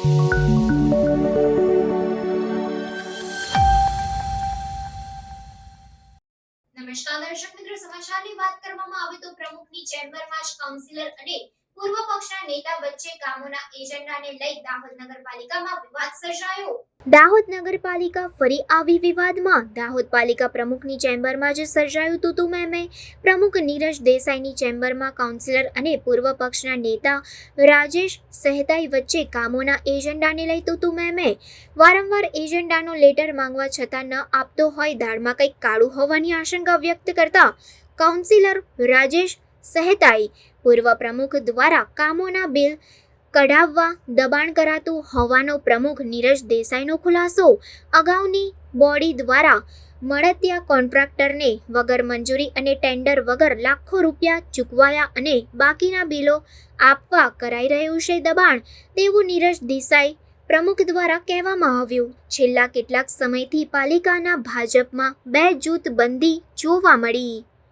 નમસ્કાર દર્શક મિત્રો, સમાચારની વાત કરવામાં આવે તો પ્રમુખની ચેમ્બરમાં જ કાઉન્સિલર અને પૂર્વ પક્ષના નેતા વચ્ચે કામોના એજન્ડાને લઈ દાહોદ નગરપાલિકામાં વિવાદ સર્જાયો. દાહોદ નગરપાલિકા ફરી આવી વિવાદમાં. દાહોદ પાલિકા પ્રમુખની ચેમ્બરમાં જ સર્જાયું તૂતું મેમે. પ્રમુખ નીરજ દેસાઈની ચેમ્બરમાં કાઉન્સિલર અને પૂર્વ પક્ષના નેતા રાજેશ સહેતાઈ વચ્ચે કામોના એજન્ડાને લઈ તૂતું મેમે. વારંવાર એજન્ડાનો લેટર માંગવા છતાં ન આપતો હોય દાળમાં કંઈક કાળું હોવાની આશંકા વ્યક્ત કરતા કાઉન્સિલર રાજેશ સહેતાઈ પૂર્વ પ્રમુખ દ્વારા કામોના બિલ કઢાવવા દબાણ કરાતું હોવાનો પ્રમુખ નીરજ દેસાઈનો ખુલાસો. અગાઉની બોડી દ્વારા મળતિયા કોન્ટ્રાક્ટરને વગર મંજૂરી અને ટેન્ડર વગર લાખો રૂપિયા ચૂકવાયા અને બાકીના બિલો આપવા કરાઈ રહ્યું છે દબાણ, તેવું નીરજ દેસાઈ પ્રમુખ દ્વારા કહેવામાં આવ્યું. છેલ્લા કેટલાક સમયથી પાલિકાના ભાજપમાં બે જૂથબંધી જોવા મળી.